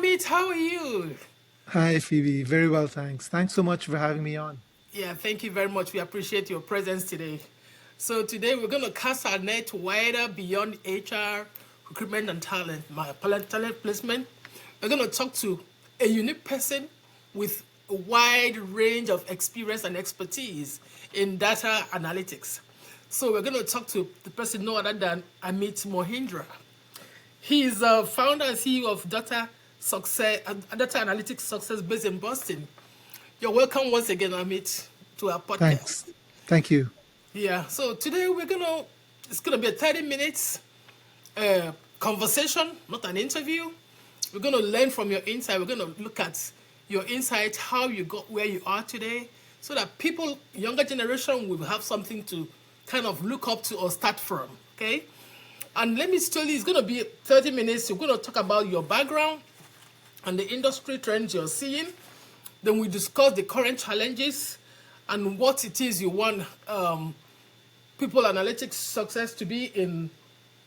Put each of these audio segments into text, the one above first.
Amit, how are you? Hi, Phoebe. Very well, thanks. Thanks so much for having me on. Yeah, thank you very much. We appreciate your presence today. So today we're going to cast our net wider beyond HR, recruitment and talent, talent placement. We're going to talk to a unique person with a wide range of experience and expertise in data analytics. So we're going to talk to the person no other than Amit Mohindra. He is a founder and CEO of Data Analytics Success based in Boston. You're welcome once again, Amit, to our podcast. Thanks. Thank you. Yeah, so today it's gonna be a 30 minutes conversation, not an interview. We're gonna learn from your insight. We're gonna look at your insight, how you got where you are today, so that people, younger generation, will have something to kind of look up to or start from. Okay, and let me tell you, it's gonna be 30 minutes. We're gonna talk about your background and the industry trends you're seeing. Then we discuss the current challenges and what it is you want people analytics success to be in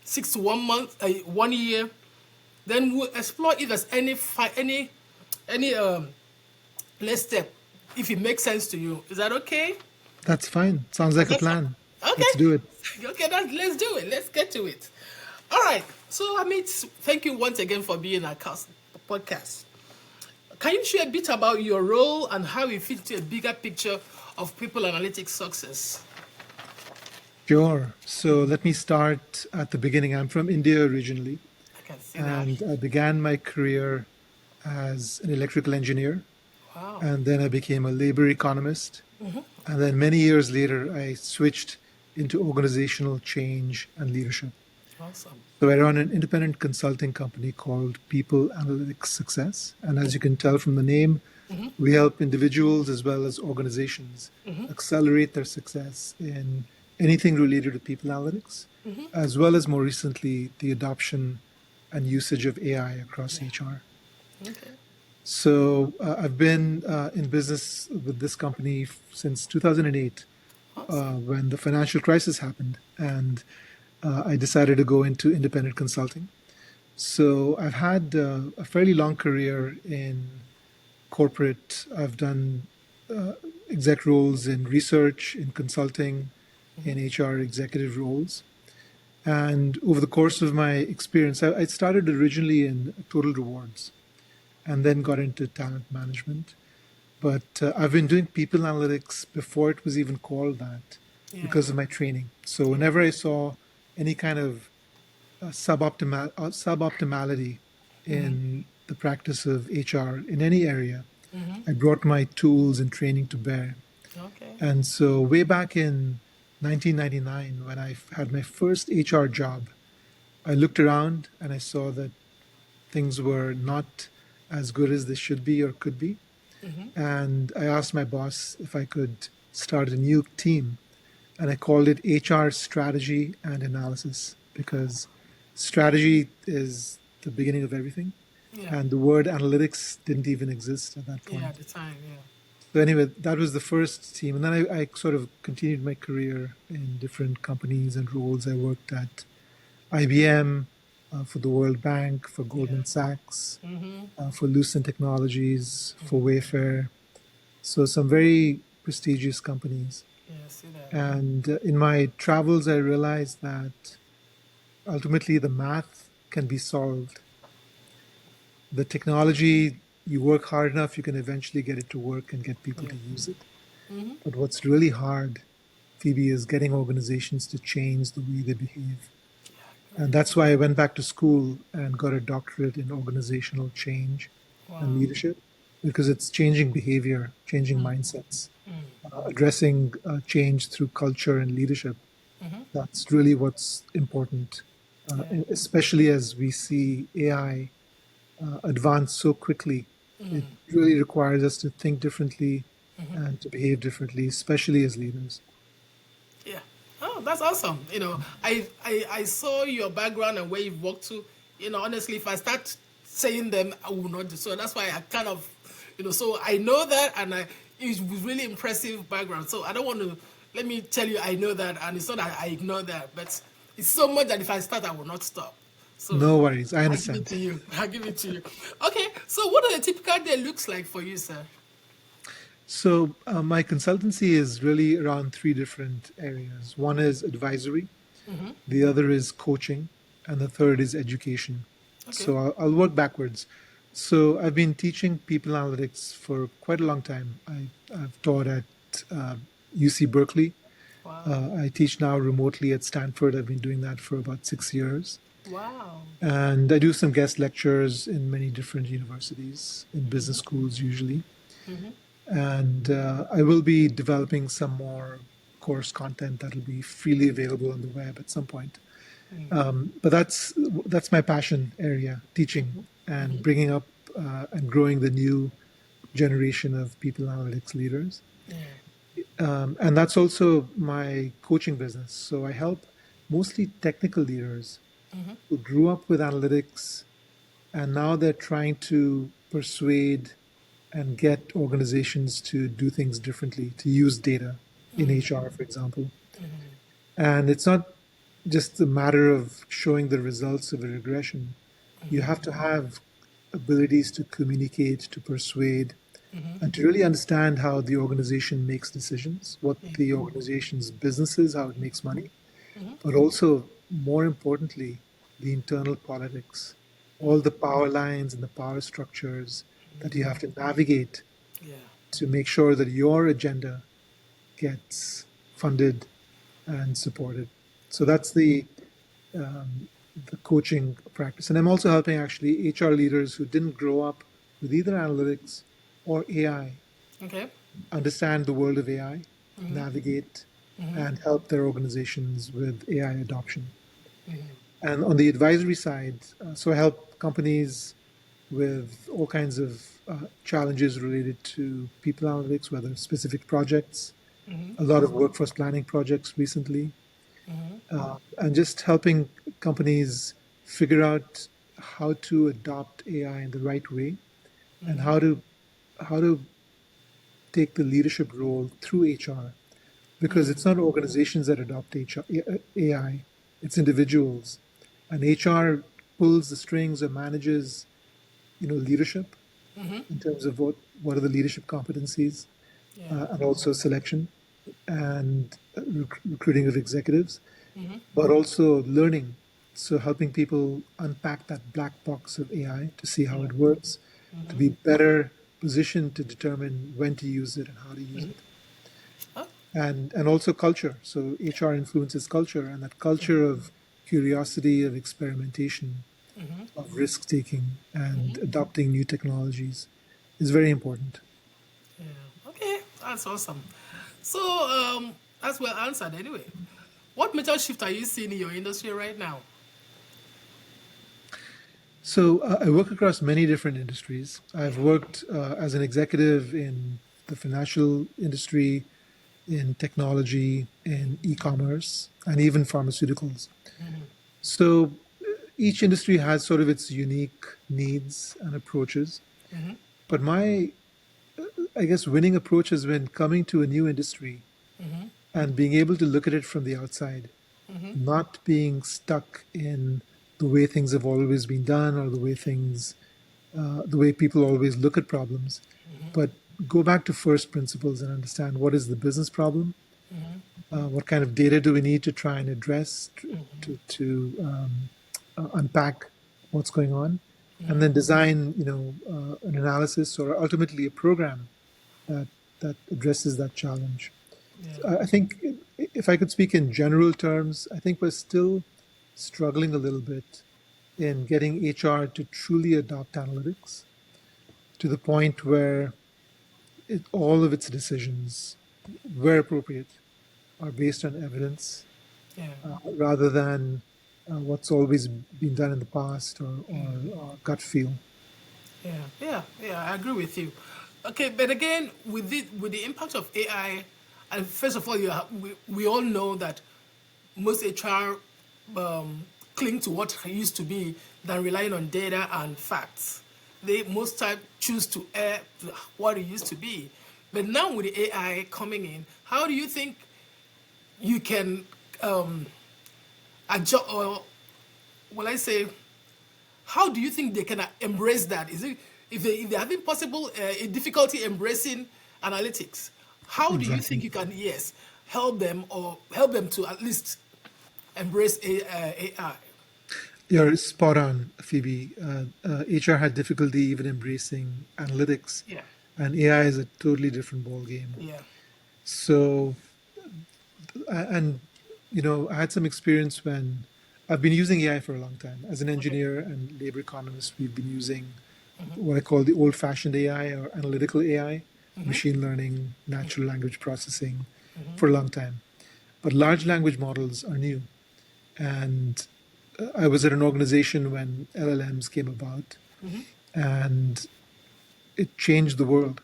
6 to 1 month, 1 year. Then we'll explore if there's any next step, if it makes sense to you. Is that okay? That's fine. Sounds like a Okay. plan. Okay. Let's do it. Okay, let's do it. Let's get to it. All right. So, Amit, thank you once again for being our podcast. Can you share a bit about your role and how it fits into a bigger picture of people analytics success? Sure. So let me start at the beginning. I'm from India originally, I can see that. and I began my career as an electrical engineer, Wow. and then I became a labor economist. And then many years later, I switched into organizational change and leadership. Awesome. So I run an independent consulting company called People Analytics Success. And as you can tell from the name, we help individuals as well as organizations accelerate their success in anything related to people analytics, as well as more recently, the adoption and usage of AI across HR. Okay. So I've been in business with this company since 2008 Awesome. when the financial crisis happened. And I decided to go into independent consulting. So I've had a fairly long career in corporate. I've done exec roles in research, in consulting, in HR executive roles. And over the course of my experience, I started originally in total rewards and then got into talent management. But I've been doing people analytics before it was even called that Yeah. because of my training. So whenever I saw any kind of suboptimality in the practice of HR in any area, I brought my tools and training to bear. Okay. And so way back in 1999, when I had my first HR job, I looked around and I saw that things were not as good as they should be or could be. And I asked my boss if I could start a new team. And I called it HR Strategy and Analysis because strategy is the beginning of everything. Yeah. And the word analytics didn't even exist at that Yeah, point. at the time, yeah. So anyway, that was the first team. And then I sort of continued my career in different companies and roles. I worked at IBM, for the World Bank, for Goldman Sachs, for Lucent Technologies, for Wayfair. So some very prestigious companies. Yeah, I see that. And in my travels, I realized that ultimately the math can be solved. The technology, you work hard enough, you can eventually get it to work and get people to use it. But what's really hard, Phoebe, is getting organizations to change the way they behave. And that's why I went back to school and got a doctorate in organizational change and Wow. leadership, because it's changing behavior, changing mindsets, addressing change through culture and leadership. That's really what's important, Yeah. especially as we see AI advance so quickly. It really requires us to think differently and to behave differently, especially as leaders. Yeah. Oh, that's awesome. I saw your background and where you've worked to. Honestly, if I start saying them, I will not do so. That's why I kind of, so I know that, and it was really impressive background. So I don't want to, let me tell you, I know that, and it's not that I ignore that, but it's so much that if I start, I will not stop. So No worries, I I give it understand. to you. I give it to you. Okay, So, what does a typical day looks like for you, sir? So, my consultancy is really around three different areas. One is advisory, the other is coaching, and the third is education. Okay. So, I'll work backwards. So, I've been teaching people analytics for quite a long time. I've taught at UC Berkeley. Wow. I teach now remotely at Stanford. I've been doing that for about 6 years. Wow. And I do some guest lectures in many different universities, in business schools usually. And I will be developing some more course content that'll be freely available on the web at some point. But that's my passion area, teaching and bringing up and growing the new generation of people analytics leaders. Yeah. And that's also my coaching business. So I help mostly technical leaders who grew up with analytics and now they're trying to persuade and get organizations to do things differently, to use data in HR, for example. And it's not just a matter of showing the results of a regression. You have to have abilities to communicate, to persuade, and to really understand how the organization makes decisions, what the organization's business is, how it makes money, but also, more importantly, the internal politics, all the power lines and the power structures that you have to navigate Yeah. to make sure that your agenda gets funded and supported. So that's the coaching practice. And I'm also helping actually HR leaders who didn't grow up with either analytics or AI Okay. understand the world of AI, navigate, and help their organizations with AI adoption. And on the advisory side, so I help companies with all kinds of challenges related to people analytics, whether specific projects, a lot of workforce planning projects recently, and just helping companies figure out how to adopt AI in the right way and how to take the leadership role through HR, because it's not organizations that adopt AI, it's individuals, and HR pulls the strings or manages, leadership in terms of what are the leadership competencies, Yeah. and also selection and recruiting of executives, but also learning. So helping people unpack that black box of AI to see how it works, to be better positioned to determine when to use it and how to use it. Huh? And also culture. So HR influences culture, and that culture of curiosity, of experimentation, of risk taking, and adopting new technologies is very important. Yeah. Okay. That's awesome. So, that's well answered anyway. What major shift are you seeing in your industry right now? So I work across many different industries. I've worked as an executive in the financial industry, in technology, in e-commerce, and even pharmaceuticals. So each industry has sort of its unique needs and approaches. But my, I guess, winning approach has been coming to a new industry and being able to look at it from the outside, not being stuck in the way things have always been done or the way people always look at problems, but go back to first principles and understand what is the business problem, what kind of data do we need to try and address to unpack what's going on, and then design, an analysis or ultimately a program that addresses that challenge. Yeah. I think if I could speak in general terms, I think we're still struggling a little bit in getting HR to truly adopt analytics to the point where all of its decisions, where appropriate, are based on evidence Yeah. rather than what's always been done in the past or gut feel. Yeah, yeah, yeah. I agree with you. Okay, but again, with the impact of AI, and first of all, we all know that most HR cling to what it used to be than relying on data and facts. They most time choose to err to what it used to be. But now with the AI coming in, how do you think you can adjust, or will I say, how do you think they can embrace that? Is it if they're having possible difficulty embracing analytics, how do you think Exactly. you can, yes, help them, or help them to at least embrace AI? You're spot on, Phoebe. HR had difficulty even embracing analytics, Yeah, and AI is a totally different ball game. yeah. So, and I had some experience when I've been using AI for a long time. As an Okay. engineer and labor economist, we've been using what I call the old-fashioned AI or analytical AI, machine learning, natural language processing, for a long time. But large language models are new. And I was at an organization when LLMs came about, and it changed the world.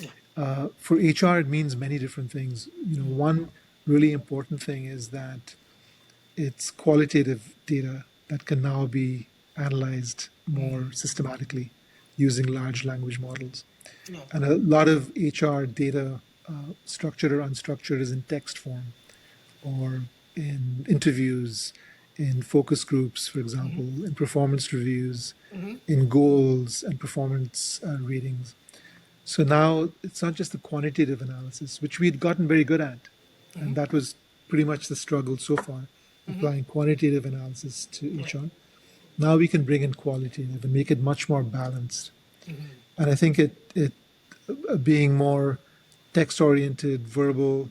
Yeah. For HR, it means many different things. One really important thing is that it's qualitative data that can now be analyzed more systematically using large language models. Yeah. And a lot of HR data, structured or unstructured, is in text form or in interviews, in focus groups, for example, in performance reviews, in goals and performance ratings. So now it's not just the quantitative analysis, which we'd gotten very good at. And that was pretty much the struggle so far, applying quantitative analysis to Yeah. HR. Now we can bring in qualitative and make it much more balanced. And I think it being more text oriented, verbal,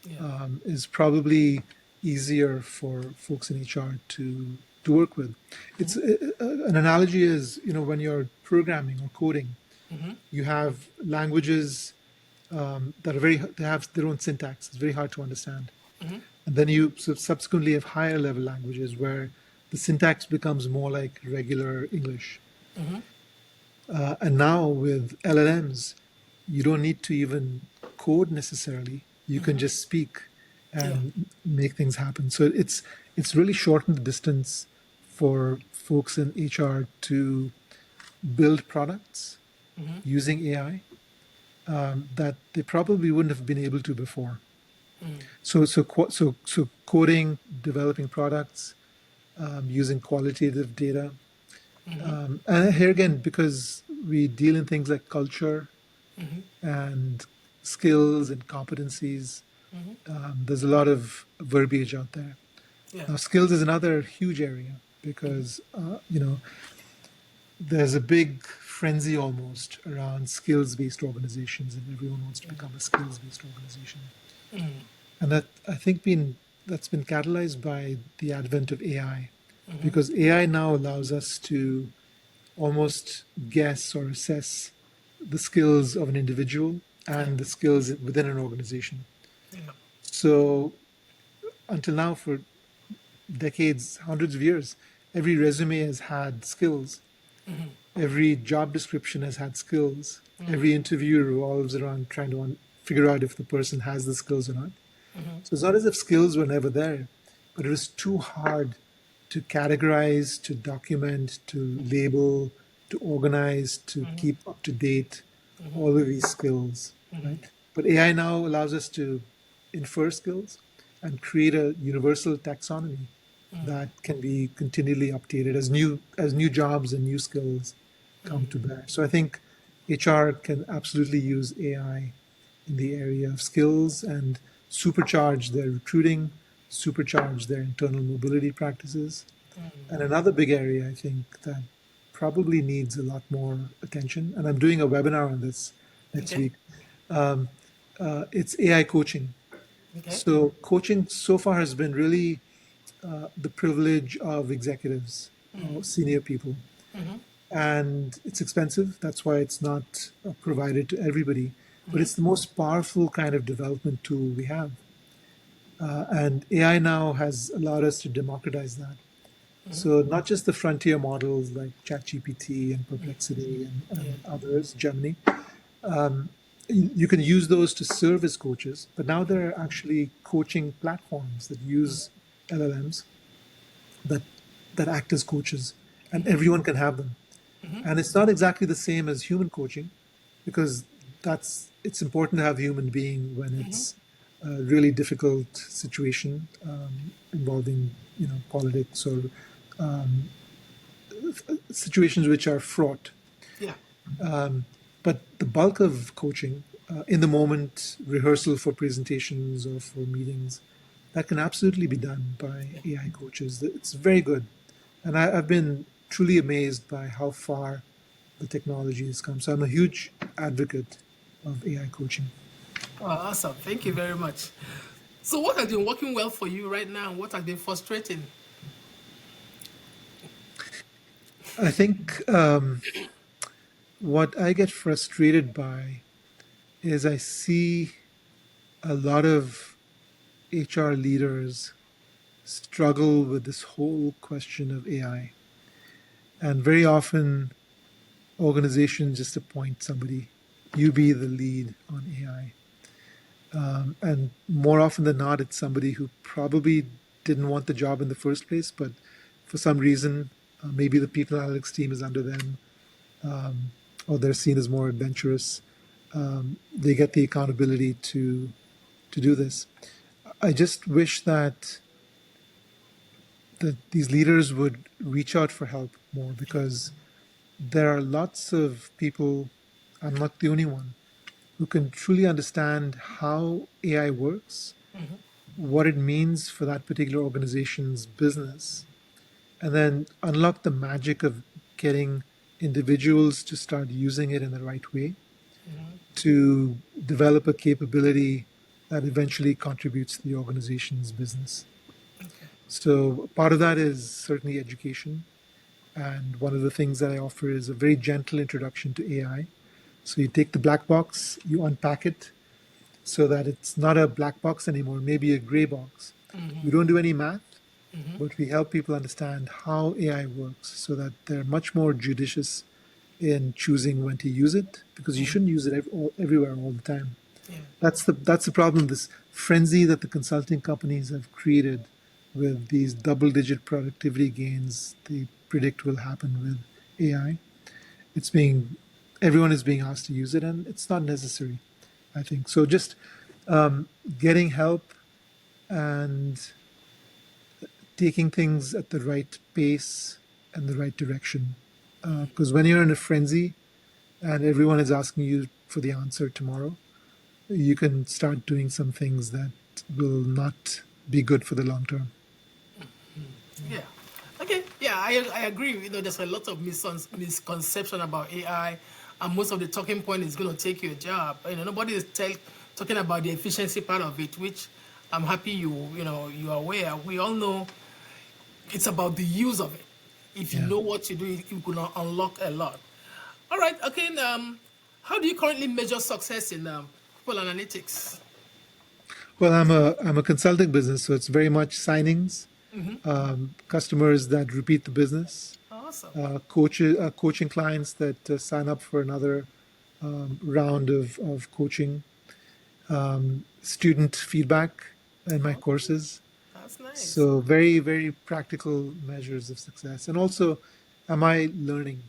Yeah. is probably easier for folks in HR to work with. It's an analogy is when you're programming or coding, you have languages that are they have their own syntax. It's very hard to understand, and then you subsequently have higher level languages where the syntax becomes more like regular English. And now with LLMs, you don't need to even code necessarily. You can just speak Yeah. and make things happen. So it's really shortened the distance for folks in HR to build products using AI that they probably wouldn't have been able to before. So coding, developing products, using qualitative data, and here again, because we deal in things like culture and skills and competencies, there's a lot of verbiage out there. Yeah. Now, skills is another huge area because there's a big frenzy almost around skills-based organizations, and everyone wants to become a skills-based organization. And that's been catalyzed by the advent of AI, because AI now allows us to almost guess or assess the skills of an individual Yeah. and the skills within an organization. Yeah. So until now, for decades, hundreds of years, every resume has had skills. Every job description has had skills. Every interview revolves around trying to figure out if the person has the skills or not. So it's not as if skills were never there, but it was too hard to categorize, to document, to label, to organize, to keep up to date all of these skills, right? But AI now allows us to infer skills and create a universal taxonomy that can be continually updated as new jobs and new skills come to bear. So I think HR can absolutely use AI in the area of skills and supercharge their recruiting, supercharge their internal mobility practices. And another big area I think that probably needs a lot more attention, and I'm doing a webinar on this next Okay. week. It's AI coaching. Okay. So coaching so far has been really the privilege of executives, senior people, and it's expensive. That's why it's not provided to everybody. But it's the most powerful kind of development tool we have. And AI now has allowed us to democratize that. So not just the frontier models like ChatGPT and Perplexity Yeah. and others, Gemini, you can use those to serve as coaches. But now there are actually coaching platforms that use LLMs that that act as coaches, and everyone can have them. And it's not exactly the same as human coaching, because it's important to have a human being when it's a really difficult situation involving politics or situations which are fraught. Yeah. But the bulk of coaching, in the moment, rehearsal for presentations or for meetings, that can absolutely be done by Yeah. AI coaches. It's very good. And I've been truly amazed by how far the technology has come. So I'm a huge advocate of AI coaching. Oh, awesome. Thank you very much. So, what has been working well for you right now? What has been frustrating? I think what I get frustrated by is I see a lot of HR leaders struggle with this whole question of AI. And very often, organizations just appoint somebody, you be the lead on AI. And more often than not, it's somebody who probably didn't want the job in the first place, but for some reason, maybe the people analytics team is under them, or they're seen as more adventurous. They get the accountability to do this. I just wish that these leaders would reach out for help more, because there are lots of people, I'm not the only one, who can truly understand how AI works, what it means for that particular organization's business, and then unlock the magic of getting individuals to start using it in the right way to develop a capability that eventually contributes to the organization's business. So part of that is certainly education. And one of the things that I offer is a very gentle introduction to AI. So you take the black box, you unpack it so that it's not a black box anymore, maybe a gray box. We don't do any math, but we help people understand how AI works so that they're much more judicious in choosing when to use it, because you shouldn't use it everywhere all the time. Yeah. That's the problem. This frenzy that the consulting companies have created with these double-digit productivity gains they predict will happen with AI. It's being Everyone is being asked to use it, and it's not necessary, I think. So just getting help and taking things at the right pace and the right direction. Because when you're in a frenzy and everyone is asking you for the answer tomorrow, you can start doing some things that will not be good for the long term. Yeah. Okay. Yeah, I agree. There's a lot of misconception about AI, and most of the talking point is going to take your job. Nobody is talking about the efficiency part of it, which I'm happy you are aware. We all know it's about the use of it. If you Yeah. know what you do, you can unlock a lot. All right. Okay. How do you currently measure success in people analytics? Well, I'm a consulting business, so it's very much signings, customers that repeat the business, Awesome. coaching clients that sign up for another round of coaching, student feedback in my Okay. courses. That's nice. So very, very practical measures of success. And also, am I learning?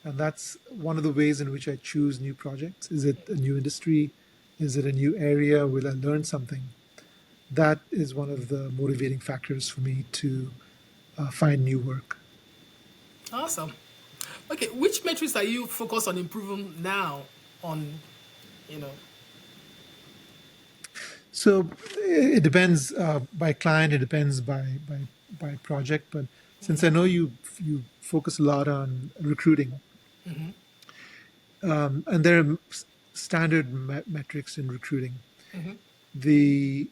And that's one of the ways in which I choose new projects. Is it a new industry? Is it a new area? Will I learn something? That is one of the motivating factors for me to find new work. Awesome. Okay, which metrics are you focused on improving now on, you know, So it depends by client. It depends by project. But since I know you focus a lot on recruiting, and there are standard metrics in recruiting. The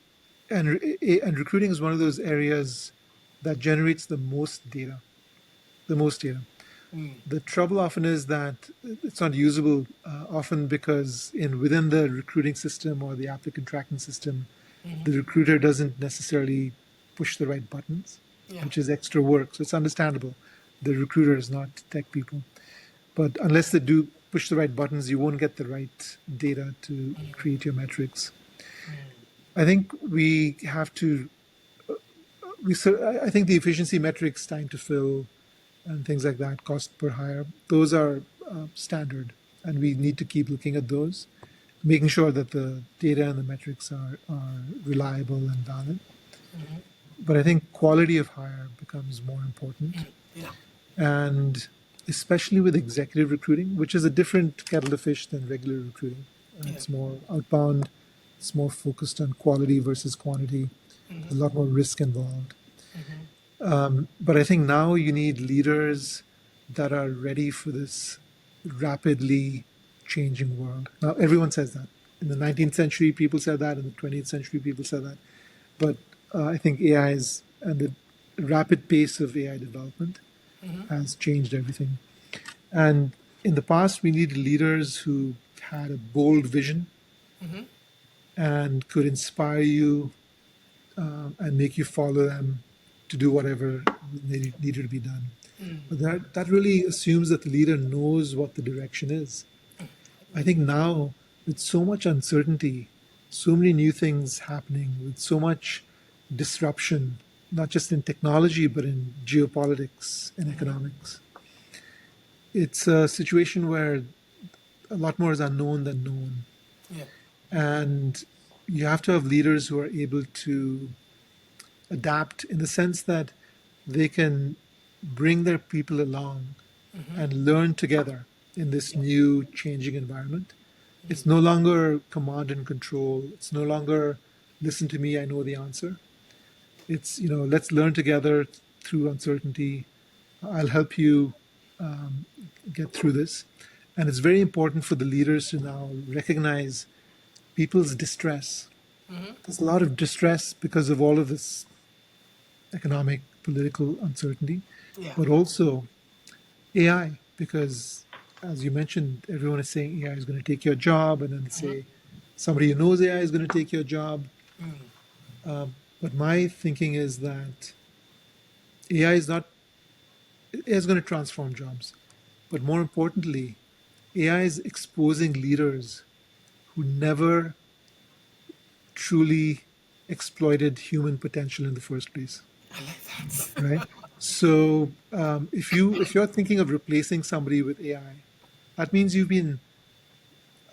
and recruiting is one of those areas that generates the most data. The most data. The trouble often is that it's not usable often because within the recruiting system or the applicant tracking system, the recruiter doesn't necessarily push the right buttons, yeah. which is extra work. So it's understandable. The recruiter is not tech people, but unless they do push the right buttons, you won't get the right data to create your metrics. I think we have to. I think the efficiency metrics, time to fill, and things like that, cost per hire, those are standard, and we need to keep looking at those, making sure that the data and the metrics are reliable and valid. But I think quality of hire becomes more important. Yeah. And especially with executive recruiting, which is a different kettle of fish than regular recruiting. Yeah. It's more outbound, it's more focused on quality versus quantity, there's a lot more risk involved. But I think now you need leaders that are ready for this rapidly changing world. Now, everyone says that. In the 19th century, people said that. In the 20th century, people said that. But I think AI's and the rapid pace of AI development has changed everything. And in the past, we needed leaders who had a bold vision and could inspire you and make you follow them to do whatever needed to be done. But that really assumes that the leader knows what the direction is. I think now, with so much uncertainty, so many new things happening, with so much disruption, not just in technology, but in geopolitics and economics, it's a situation where a lot more is unknown than known. Yeah. And you have to have leaders who are able to adapt in the sense that they can bring their people along and learn together in this new changing environment. It's no longer command and control. It's no longer listen to me, I know the answer. It's, let's learn together through uncertainty. I'll help you get through this. And it's very important for the leaders to now recognize people's distress. There's a lot of distress because of all of this economic, political uncertainty, Yeah. but also AI, because as you mentioned, everyone is saying AI is going to take your job, and then say somebody who knows AI is going to take your job. But my thinking is that AI is not, AI is going to transform jobs. But more importantly, AI is exposing leaders who never truly exploited human potential in the first place. I like that. Right? So if you're thinking of replacing somebody with AI, that means you've been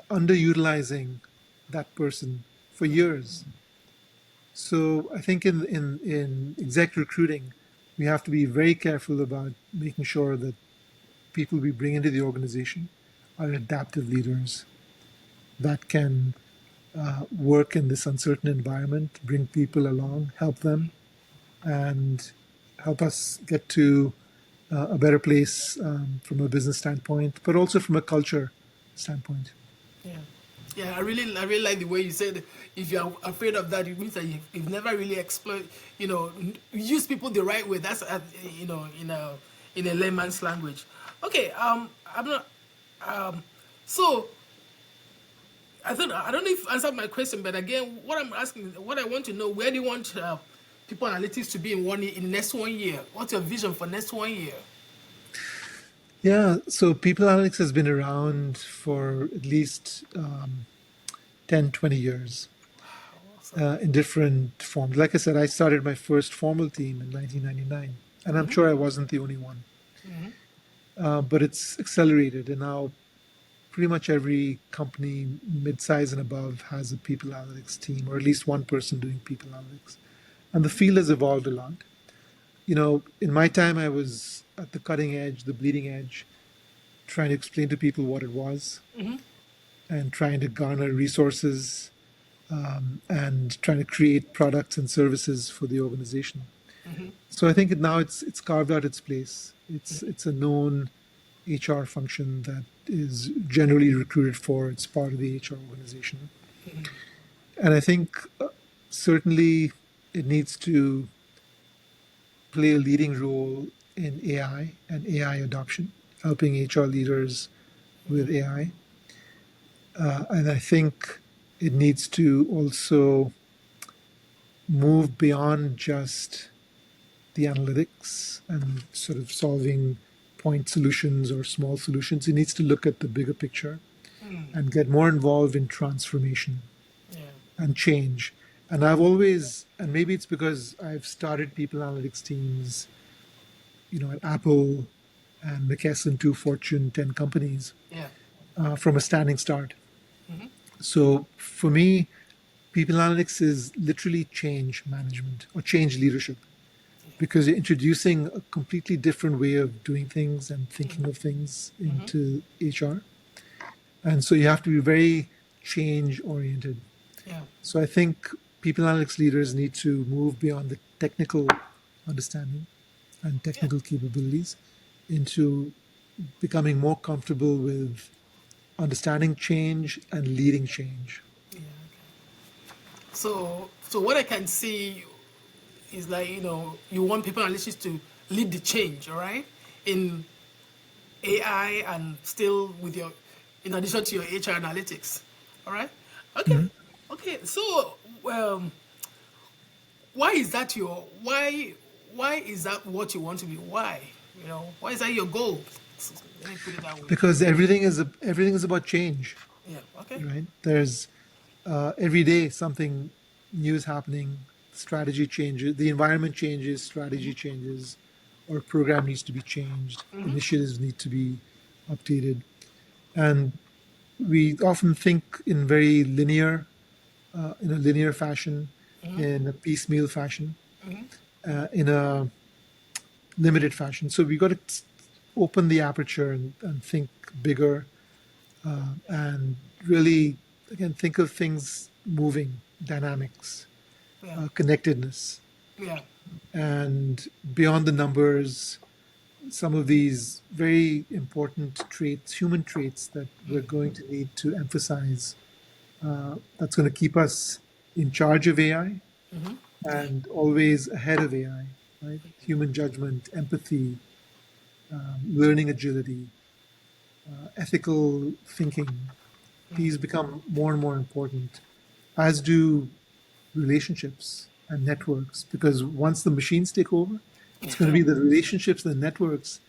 underutilizing that person for years. So I think in exec recruiting, we have to be very careful about making sure that people we bring into the organization are adaptive leaders that can work in this uncertain environment, bring people along, help them, and help us get to a better place from a business standpoint, but also from a culture standpoint. Yeah. Yeah, I really like the way you said if you're afraid of that, it means that you've never really explored, use people the right way. That's, in a layman's language. Okay, I'm not, so I don't know if you answered my question, but again, what I'm asking, what I want to know, where do you want people analytics to be in in the next 1 year? What's your vision for next 1 year? Yeah, so people analytics has been around for at least 10, 20 years Awesome. in different forms. Like I said, I started my first formal team in 1999, and I'm sure I wasn't the only one. But it's accelerated, and now pretty much every company, mid-size and above, has a people analytics team, or at least one person doing people analytics. And the field has evolved a lot. In my time, I was at the cutting edge, the bleeding edge, trying to explain to people what it was and trying to garner resources and trying to create products and services for the organization. So I think now it's carved out its place. It's a known HR function that is generally recruited for. It's part of the HR organization, and I think certainly it needs to play a leading role in AI and AI adoption, helping HR leaders with AI. And I think it needs to also move beyond just the analytics and sort of solving point solutions or small solutions. It needs to look at the bigger picture and get more involved in transformation Yeah. and change. And I've always, and maybe it's because I've started people analytics teams, at Apple and Mckesson, two Fortune 10 companies, Yeah. from a standing start. So for me, people analytics is literally change management or change leadership. because you're introducing a completely different way of doing things and thinking of things into HR. And so you have to be very change oriented. Yeah. So I think people analytics leaders need to move beyond the technical understanding and Yeah. technical capabilities into becoming more comfortable with understanding change and leading change. Yeah. So what I can see is like, you want people analytics to lead the change, all right, in AI and still with your, in addition to your HR analytics, all right. Okay. Okay. So why is that your why is that what you want to be? Why? Why is that your goal? So, let me put it that way. Because everything is about change, Yeah. Okay. right? There's every day something new is happening, strategy changes, the environment changes, strategy changes, or program needs to be changed, initiatives need to be updated, and we often think in very linear, in a linear fashion, in a piecemeal fashion, in a limited fashion. So we got to open the aperture and think bigger, and really again think of things moving, dynamics, Yeah. connectedness, Yeah. and beyond the numbers. Some of these very important traits, human traits that we're going to need to emphasize, that's going to keep us in charge of AI Yeah. and always ahead of AI, right? Human judgment, empathy, learning agility, ethical thinking. These become more and more important, as do relationships and networks, because once the machines take over, it's going to be the relationships, the networks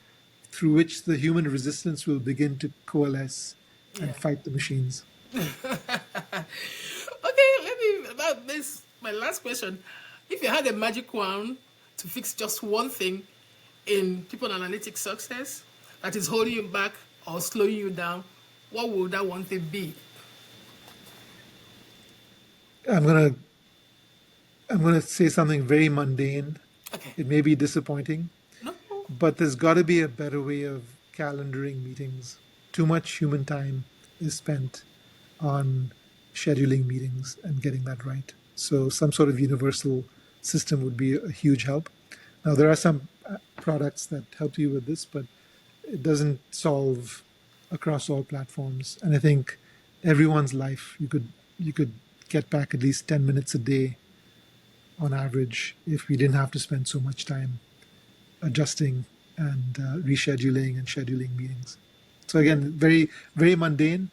through which the human resistance will begin to coalesce Yeah. and fight the machines. Okay, let me about this. My last question: if you had a magic wand to fix just one thing in people analytics success that is holding you back or slowing you down, what would that one thing be? I'm gonna I'm gonna say something very mundane. Okay. It may be disappointing, No. but there's got to be a better way of calendaring meetings. Too much human time is spent on scheduling meetings and getting that right. So some sort of universal system would be a huge help. Now there are some products that help you with this, but it doesn't solve across all platforms. And I think everyone's life you could get back at least 10 minutes a day on average if we didn't have to spend so much time adjusting and rescheduling and scheduling meetings. So again, very very mundane,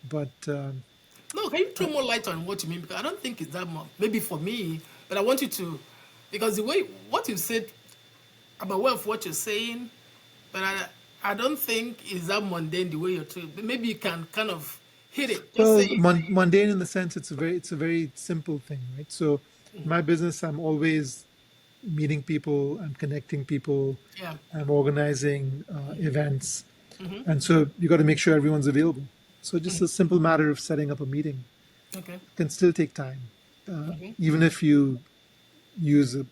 but No, can you throw more light on what you mean? Because I don't think it's that much. Maybe for me, but I want you to, because the way what you said, I'm aware of what you're saying, but I don't think it's that mundane the way you're doing. Maybe you can kind of hit it. Just say well, it. mundane in the sense it's a very simple thing, right? So in my business, I'm always meeting people, I'm connecting people, Yeah. I'm organizing events, and so you got to make sure everyone's available. So just a simple matter of setting up a meeting Okay. can still take time, even if you use a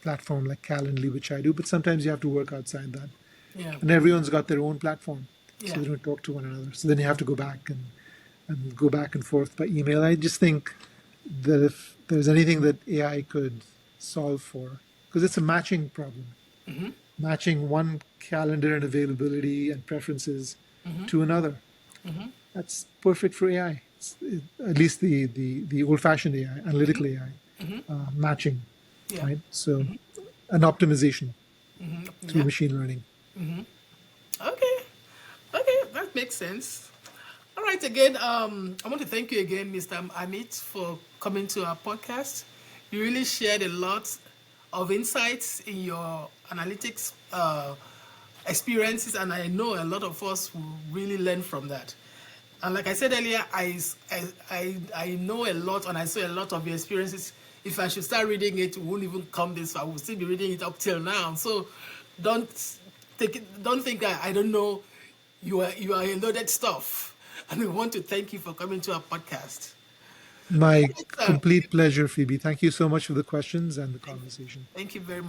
platform like Calendly, which I do. But sometimes you have to work outside that, Yeah. and everyone's got their own platform, so Yeah. they don't talk to one another. So then you have to go back and go back and forth by email. I just think that if there's anything that AI could solve for, because it's a matching problem, matching one calendar and availability and preferences to another. That's perfect for AI. At least the old-fashioned AI, analytical AI, matching, Yeah. right? So an optimization through Yeah. machine learning. Okay. Okay, that makes sense. All right, again, I want to thank you again, Mr. Amit, for coming to our podcast. You really shared a lot of insights in your analytics experiences, and I know a lot of us will really learn from that. And like I said earlier, I know a lot and I saw a lot of your experiences. If I should start reading it, it won't even come this far. I will still be reading it up till now. So don't don't think I don't know you are a loaded stuff. And we want to thank you for coming to our podcast. My Uh, complete pleasure, Phoebe. Thank you so much for the questions and the conversation. Thank you very much.